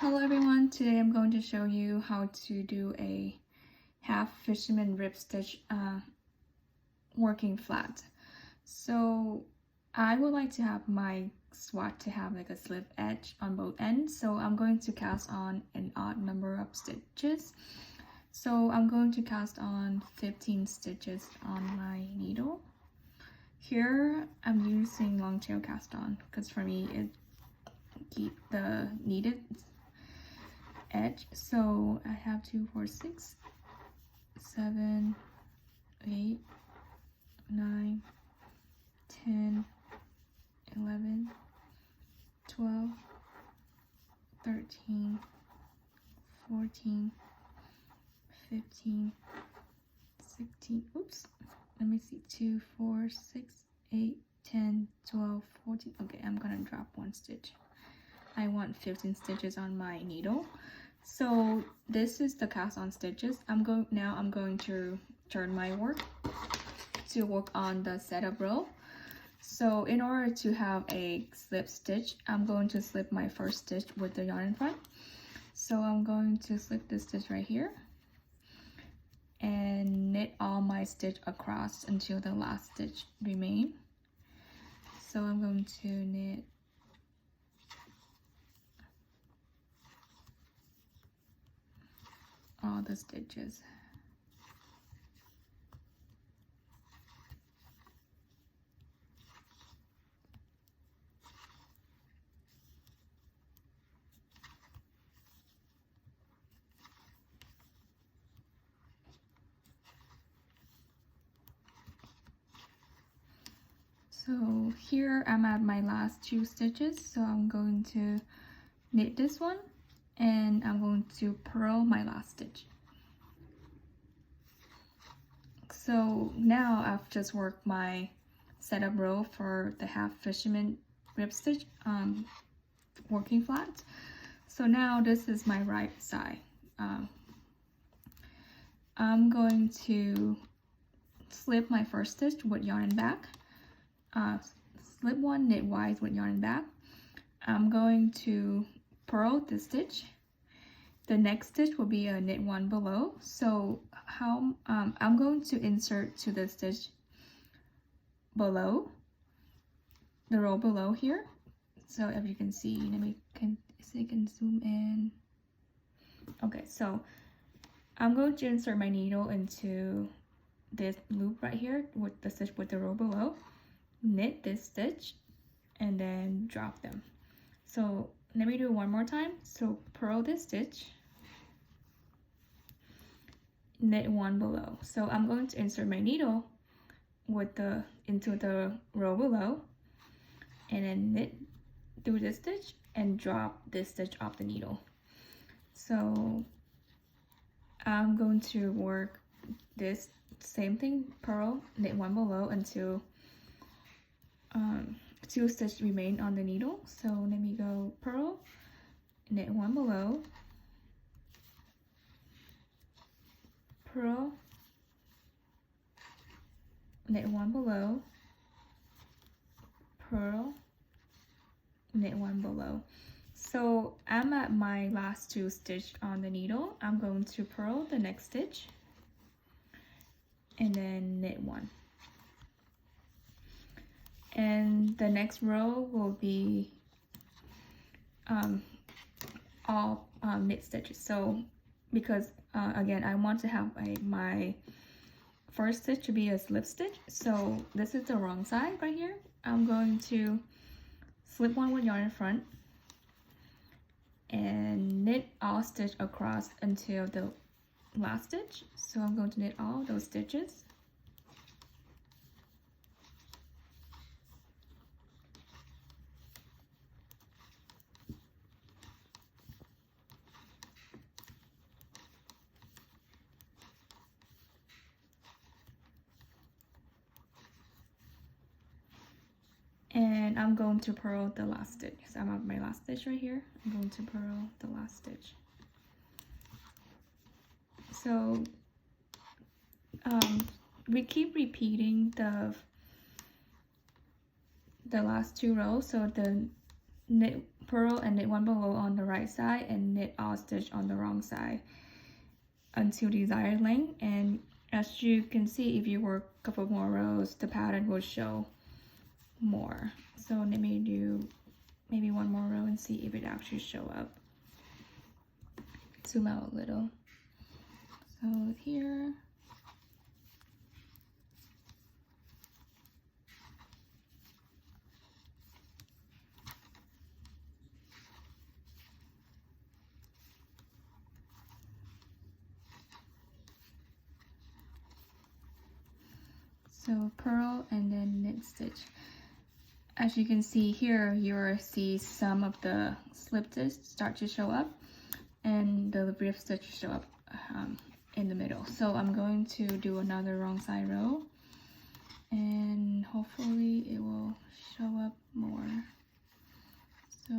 Hello everyone, today I'm going to show you how to do a half fisherman rib stitch working flat. So I would like to have my swat to have like a slip edge on both ends, so I'm going to cast on an odd number of stitches. So I'm going to cast on 15 stitches on my needle. Here I'm using long tail cast on because for me it keeps the needed edge. So I have 2, 4, 6, 7, 8, 9, 10, 11, 12, 13, 14, 15, 16, oops, let me see, 2, 4, 6, 8, 10, 12, 14, okay, I'm gonna drop 1 stitch. I want 15 stitches on my needle. So this is the cast on stitches. I'm going to turn my work to work on the setup row. So in order to have a slip stitch, I'm going to slip my first stitch with the yarn in front. So I'm going to slip this stitch right here and knit all my stitch across until the last stitch remain. So I'm going to knit all the stitches. So here I'm at my last 2 stitches, so I'm going to knit this one and I'm going to purl my last stitch. So now I've just worked my setup row for the half fisherman rib stitch working flat. So now this is my right side. I'm going to slip my first stitch with yarn and back, slip 1, knit wide with yarn and back. I'm going to purl this stitch. The next stitch will be a knit 1 below. So how I'm going to insert to the stitch below, the row below here. So if you can see, let me so you can zoom in. Okay, so I'm going to insert my needle into this loop right here with the stitch with the row below, knit this stitch, and then drop them. So let me do it one more time. So purl this stitch, knit 1 below. So I'm going to insert my needle with into the row below, and then knit through this stitch and drop this stitch off the needle. So I'm going to work this same thing, purl, knit 1 below until 2 stitches remain on the needle. So let me go purl, knit 1 below, purl, knit 1 below, purl, knit 1 below. So I'm at my last 2 stitches on the needle. I'm going to purl the next stitch and then knit 1. And the next row will be all knit stitches. So because again, I want to have my first stitch to be a slip stitch. So this is the wrong side right here. I'm going to slip 1 with yarn in front and knit all stitch across until the last stitch. So I'm going to knit all those stitches. And I'm going to purl the last stitch. So I'm at my last stitch right here. I'm going to purl the last stitch. So we keep repeating the last 2 rows. So the knit purl and knit one below on the right side and knit all stitch on the wrong side until desired length. And as you can see, if you work a couple more rows, the pattern will show more. So let me do maybe one more row and see if it actually show up. Zoom out a little. So here, so purl and then knit stitch. As you can see here, you'll see some of the slip stitch start to show up and the rib stitch show up in the middle. So I'm going to do another wrong side row and hopefully it will show up more. So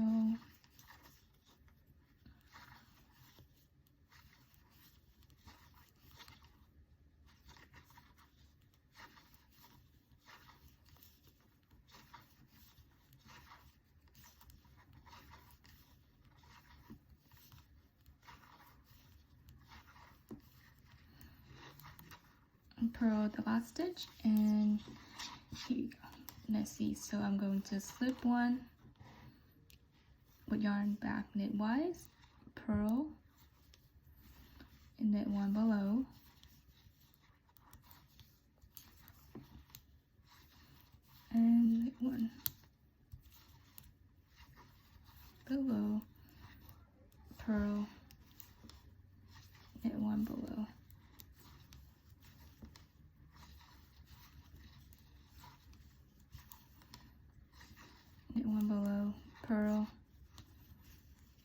purl the last stitch and here you go. Let's see, so I'm going to slip one with yarn back knitwise, purl and knit one below, and knit one below, purl, knit one below. Knit one below, purl,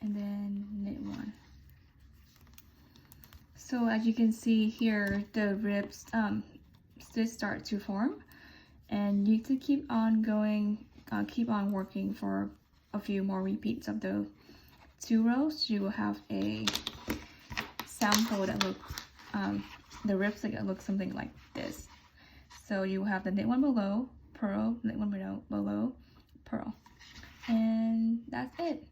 and then knit one. So as you can see here, the ribs stitch start to form, and you can keep on going, keep on working for a few more repeats of the 2 rows. You will have a sample that look the ribs that look something like this. So you will have the knit one below, purl, knit one below, purl. And that's it.